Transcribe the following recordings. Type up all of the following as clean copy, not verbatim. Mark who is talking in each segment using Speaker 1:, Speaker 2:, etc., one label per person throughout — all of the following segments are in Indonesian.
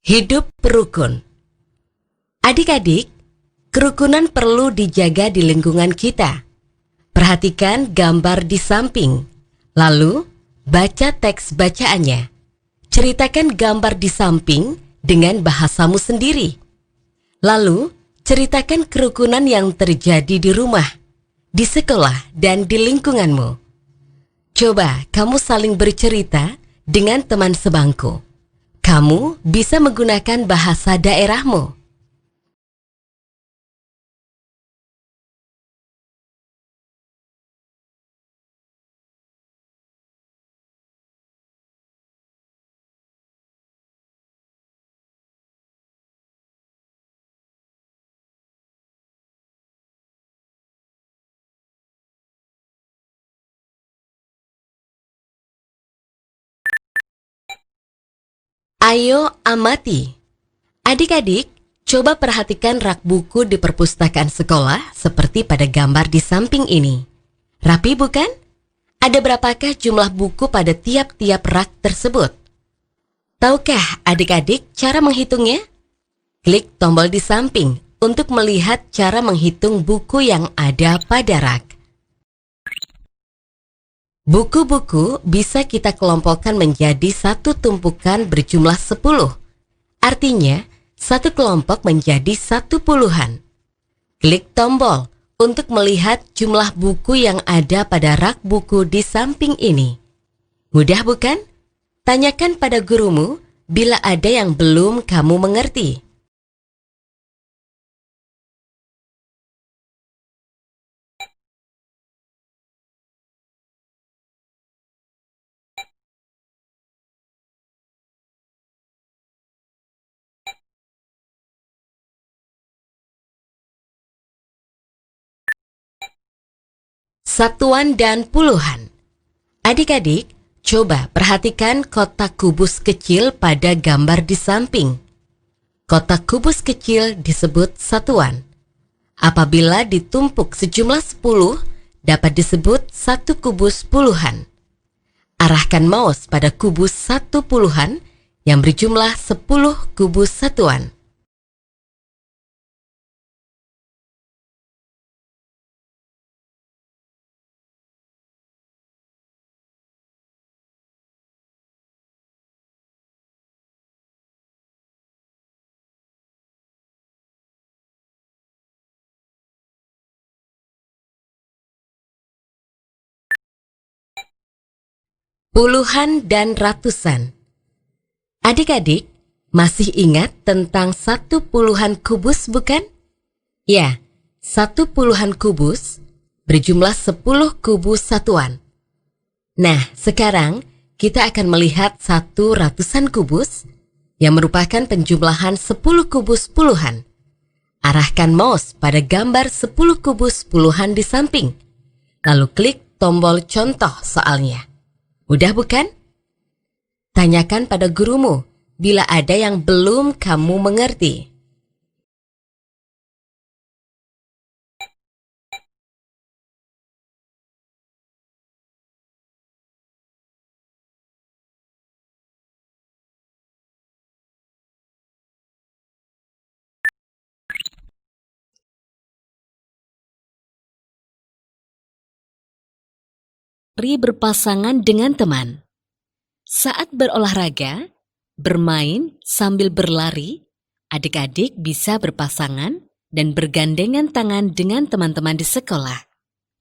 Speaker 1: Hidup rukun. Adik-adik, kerukunan perlu dijaga di lingkungan kita. Perhatikan gambar di samping, lalu baca teks bacaannya. Ceritakan gambar di samping dengan bahasamu sendiri. Lalu, ceritakan kerukunan yang terjadi di rumah, di sekolah, dan di lingkunganmu. Coba kamu saling bercerita dengan teman sebangku. Kamu bisa menggunakan bahasa daerahmu. Ayo amati. Adik-adik, coba perhatikan rak buku di perpustakaan sekolah seperti pada gambar di samping ini. Rapi bukan? Ada berapakah jumlah buku pada tiap-tiap rak tersebut? Tahukah adik-adik cara menghitungnya? Klik tombol di samping untuk melihat cara menghitung buku yang ada pada rak. Buku-buku bisa kita kelompokkan menjadi satu tumpukan berjumlah 10. Artinya, satu kelompok menjadi satu puluhan. Klik tombol untuk melihat jumlah buku yang ada pada rak buku di samping ini. Mudah bukan? Tanyakan pada gurumu bila ada yang belum kamu mengerti. Satuan dan puluhan. Adik-adik, coba perhatikan kotak kubus kecil pada gambar di samping. Kotak kubus kecil disebut satuan. Apabila ditumpuk sejumlah 10, dapat disebut satu kubus puluhan. Arahkan mouse pada kubus satu puluhan yang berjumlah 10 kubus satuan. Puluhan dan ratusan. Adik-adik, masih ingat tentang satu puluhan kubus bukan? Ya, satu puluhan kubus berjumlah 10 kubus satuan. Nah, sekarang kita akan melihat satu ratusan kubus yang merupakan penjumlahan 10 kubus puluhan. Arahkan mouse pada gambar 10 kubus puluhan di samping, lalu klik tombol contoh soalnya. Mudah bukan? Tanyakan pada gurumu bila ada yang belum kamu mengerti. Berpasangan dengan teman. Saat berolahraga, bermain sambil berlari, adik-adik bisa berpasangan dan bergandengan tangan dengan teman-teman di sekolah.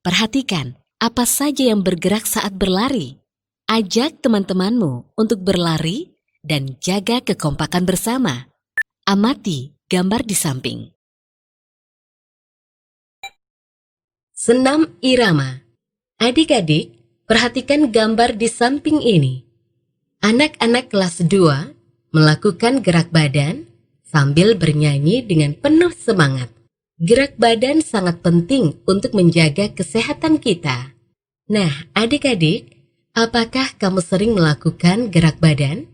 Speaker 1: Perhatikan apa saja yang bergerak saat berlari. Ajak teman-temanmu untuk berlari dan jaga kekompakan bersama. Amati gambar di samping. Senam irama. Adik-adik, perhatikan gambar di samping ini. Anak-anak kelas 2 melakukan gerak badan sambil bernyanyi dengan penuh semangat. Gerak badan sangat penting untuk menjaga kesehatan kita. Nah, adik-adik, apakah kamu sering melakukan gerak badan?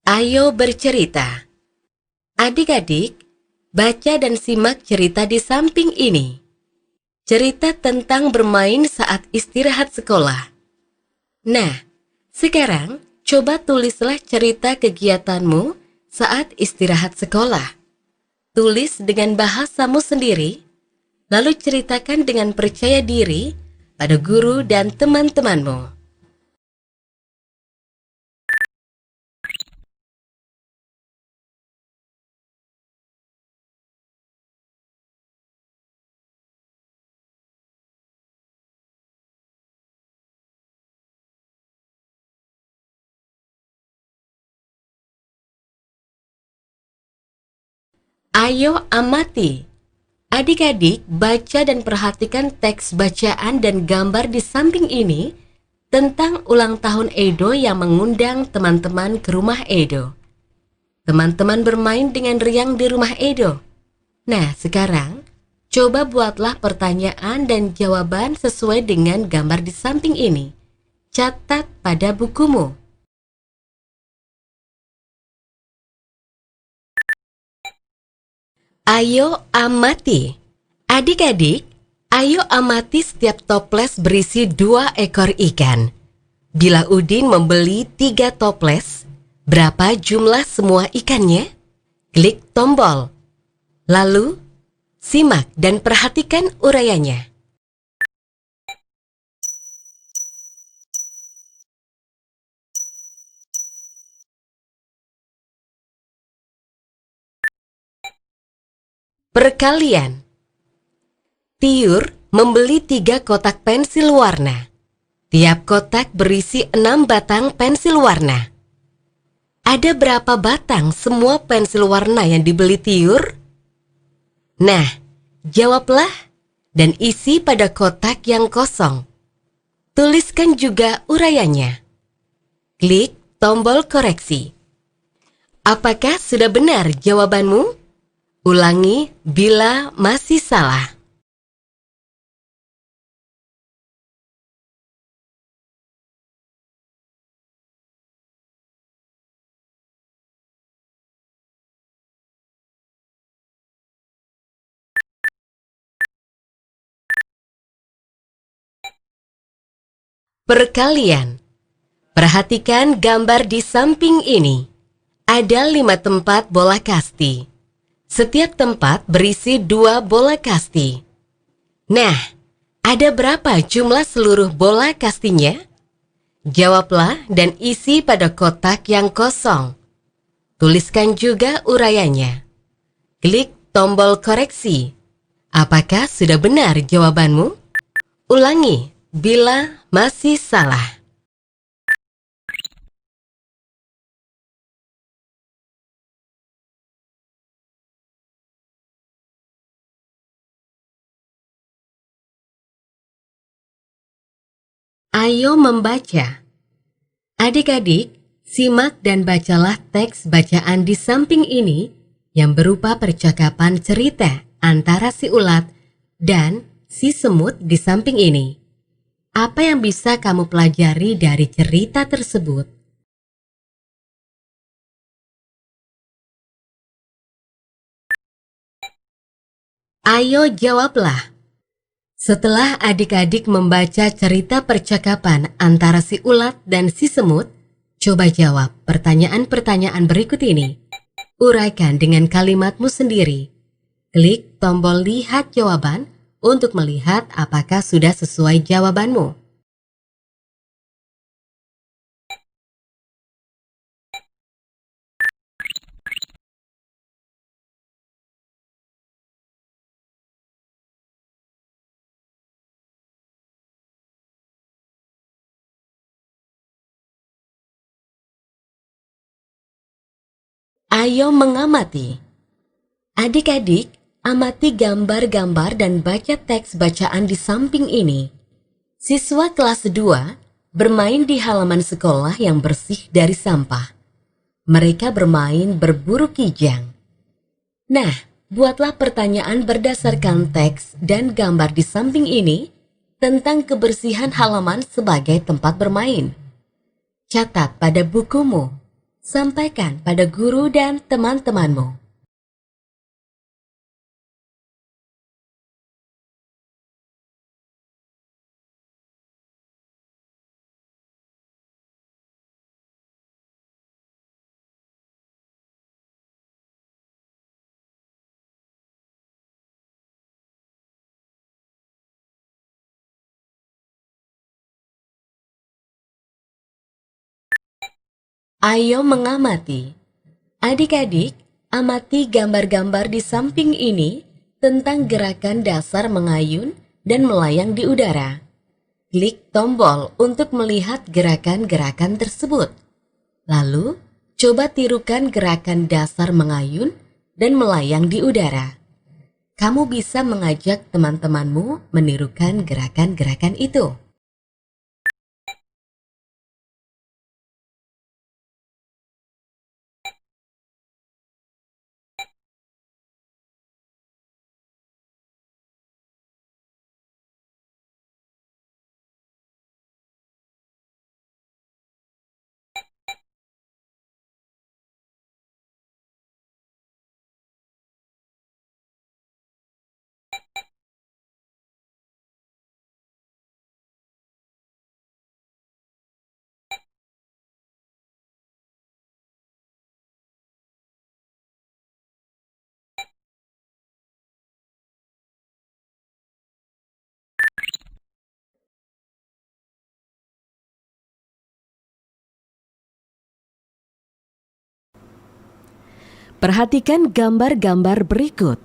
Speaker 1: Ayo bercerita. Adik-adik, baca dan simak cerita di samping ini. Cerita tentang bermain saat istirahat sekolah. Nah, Sekarang, coba tulislah cerita kegiatanmu saat istirahat sekolah. Tulis dengan bahasamu sendiri, lalu ceritakan dengan percaya diri pada guru dan teman-temanmu. Ayo amati. Adik-adik, baca dan perhatikan teks bacaan dan gambar di samping ini tentang ulang tahun Edo yang mengundang teman-teman ke rumah Edo. Teman-teman bermain dengan riang di rumah Edo. Nah, sekarang coba buatlah pertanyaan dan jawaban sesuai dengan gambar di samping ini. Catat pada bukumu. Ayo amati. Adik-adik, ayo amati setiap toples berisi 2 ekor ikan. Bila Udin membeli 3 toples, berapa jumlah semua ikannya? Klik tombol. Lalu, simak dan perhatikan uraiannya. Perkalian. Tiur membeli 3 kotak pensil warna. Tiap kotak berisi 6 batang pensil warna. Ada berapa batang semua pensil warna yang dibeli Tiur? Nah, jawablah dan isi pada kotak yang kosong. Tuliskan juga uraiannya. Klik tombol koreksi. Apakah sudah benar jawabanmu? Ulangi bila masih salah. Perkalian. Perhatikan gambar di samping ini. Ada 5 tempat bola kasti. Setiap tempat berisi 2 bola kasti. Nah, ada berapa jumlah seluruh bola kastinya? Jawablah dan isi pada kotak yang kosong. Tuliskan juga uraiannya. Klik tombol koreksi. Apakah sudah benar jawabanmu? Ulangi bila masih salah. Ayo membaca. Adik-adik, simak dan bacalah teks bacaan di samping ini yang berupa percakapan cerita antara si ulat dan si semut di samping ini. Apa yang bisa kamu pelajari dari cerita tersebut? Ayo jawablah. Setelah adik-adik membaca cerita percakapan antara si ulat dan si semut, coba jawab pertanyaan-pertanyaan berikut ini. Uraikan dengan kalimatmu sendiri. Klik tombol lihat jawaban untuk melihat apakah sudah sesuai jawabanmu. Ayo mengamati. Adik-adik, amati gambar-gambar dan baca teks bacaan di samping ini. Siswa kelas 2 bermain di halaman sekolah yang bersih dari sampah. Mereka bermain berburu kijang. Nah, buatlah pertanyaan berdasarkan teks dan gambar di samping ini tentang kebersihan halaman sebagai tempat bermain. Catat pada bukumu. Sampaikan pada guru dan teman-temanmu. Ayo mengamati. Adik-adik, amati gambar-gambar di samping ini tentang gerakan dasar mengayun dan melayang di udara. Klik tombol untuk melihat gerakan-gerakan tersebut. Lalu, coba tirukan gerakan dasar mengayun dan melayang di udara. Kamu bisa mengajak teman-temanmu menirukan gerakan-gerakan itu. Perhatikan gambar-gambar berikut.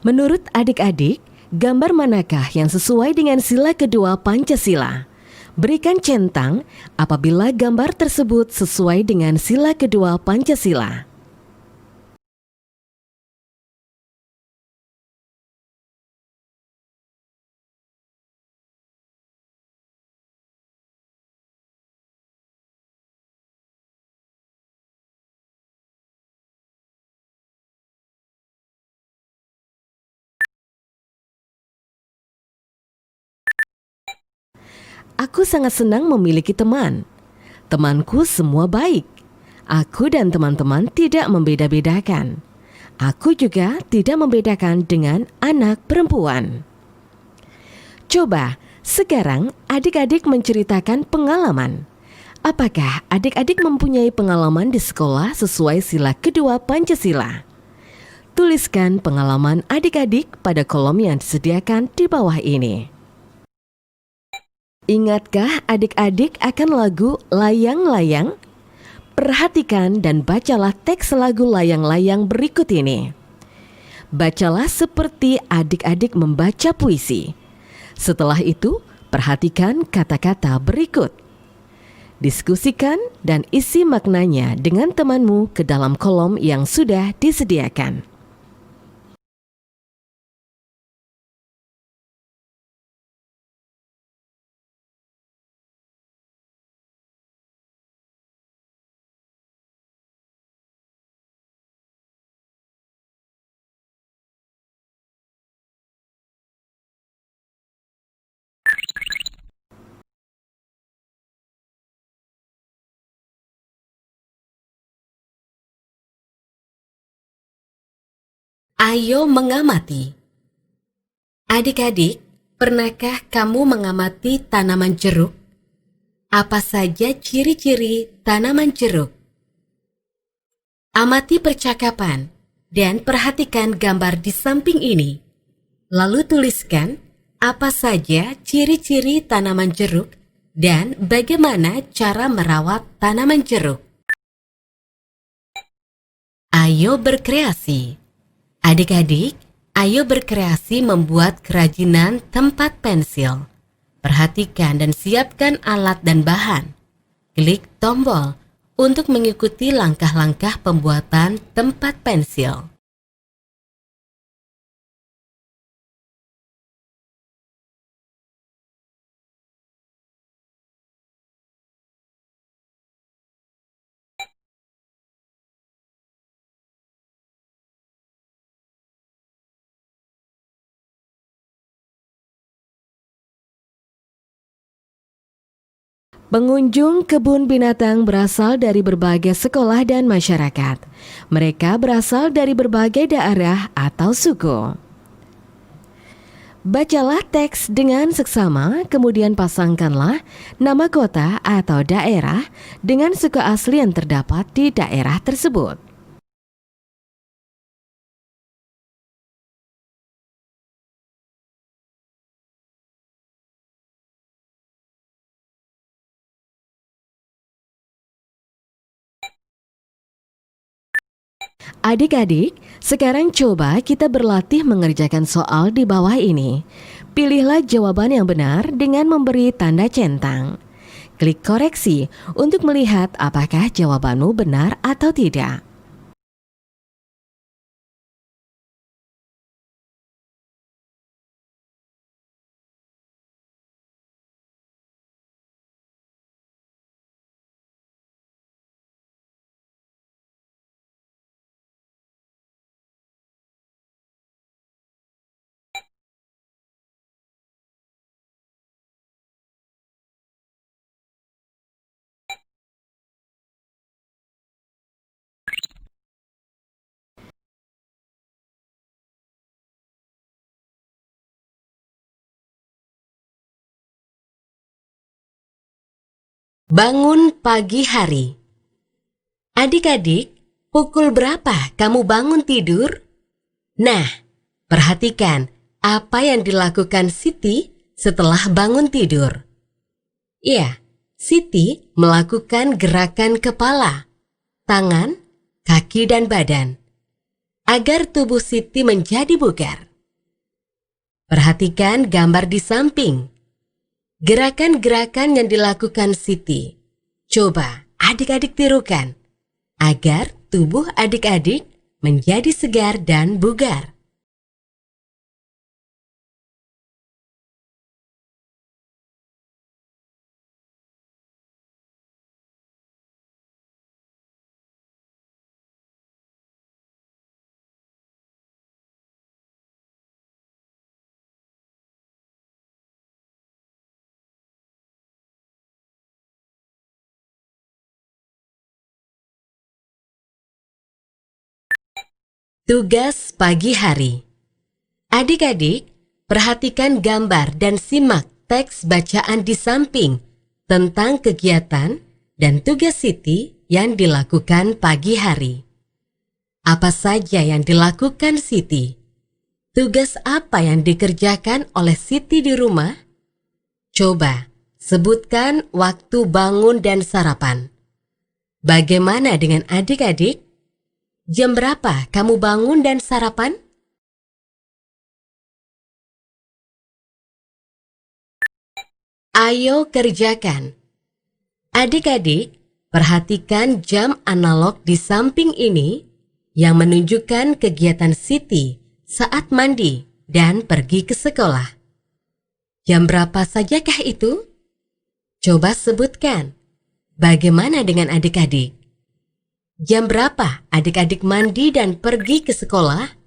Speaker 1: Menurut adik-adik, gambar manakah yang sesuai dengan sila kedua Pancasila? Berikan centang apabila gambar tersebut sesuai dengan sila kedua Pancasila. Aku sangat senang memiliki teman. Temanku semua baik. Aku dan teman-teman tidak membeda-bedakan. Aku juga tidak membedakan dengan anak perempuan. Coba sekarang adik-adik menceritakan pengalaman. Apakah adik-adik mempunyai pengalaman di sekolah sesuai sila kedua Pancasila? Tuliskan pengalaman adik-adik pada kolom yang disediakan di bawah ini. Ingatkah adik-adik akan lagu Layang-Layang? Perhatikan dan bacalah teks lagu Layang-Layang berikut ini. Bacalah seperti adik-adik membaca puisi. Setelah itu, perhatikan kata-kata berikut. Diskusikan dan isi maknanya dengan temanmu ke dalam kolom yang sudah disediakan. Ayo mengamati. Adik-adik, pernahkah kamu mengamati tanaman jeruk? Apa saja ciri-ciri tanaman jeruk? Amati percakapan dan perhatikan gambar di samping ini. Lalu tuliskan apa saja ciri-ciri tanaman jeruk dan bagaimana cara merawat tanaman jeruk. Ayo berkreasi. Adik-adik, ayo berkreasi membuat kerajinan tempat pensil. Perhatikan dan siapkan alat dan bahan. Klik tombol untuk mengikuti langkah-langkah pembuatan tempat pensil. Pengunjung kebun binatang berasal dari berbagai sekolah dan masyarakat. Mereka berasal dari berbagai daerah atau suku. Bacalah teks dengan seksama, kemudian pasangkanlah nama kota atau daerah dengan suku asli yang terdapat di daerah tersebut.
Speaker 2: Adik-adik, sekarang coba kita berlatih mengerjakan soal di bawah ini. Pilihlah jawaban yang benar dengan memberi tanda centang. Klik koreksi untuk melihat apakah jawabanmu benar atau tidak.
Speaker 1: Bangun pagi hari. Adik-adik, pukul berapa kamu bangun tidur? Nah, perhatikan apa yang dilakukan Siti setelah bangun tidur. Ya, Siti melakukan gerakan kepala, tangan, kaki dan badan agar tubuh Siti menjadi bugar. Perhatikan gambar di samping. Gerakan-gerakan yang dilakukan Siti. Coba adik-adik tirukan agar tubuh adik-adik menjadi segar dan bugar. Tugas pagi hari. Adik-adik, perhatikan gambar dan simak teks bacaan di samping tentang kegiatan dan tugas Siti yang dilakukan pagi hari. Apa saja yang dilakukan Siti? Tugas apa yang dikerjakan oleh Siti di rumah? Coba sebutkan waktu bangun dan sarapan. Bagaimana dengan adik-adik? Jam berapa kamu bangun dan sarapan? Ayo kerjakan. Adik-adik, perhatikan jam analog di samping ini yang menunjukkan kegiatan Siti saat mandi dan pergi ke sekolah. Jam berapa sajakah itu? Coba sebutkan. Bagaimana dengan adik-adik? Jam berapa adik-adik mandi dan pergi ke sekolah?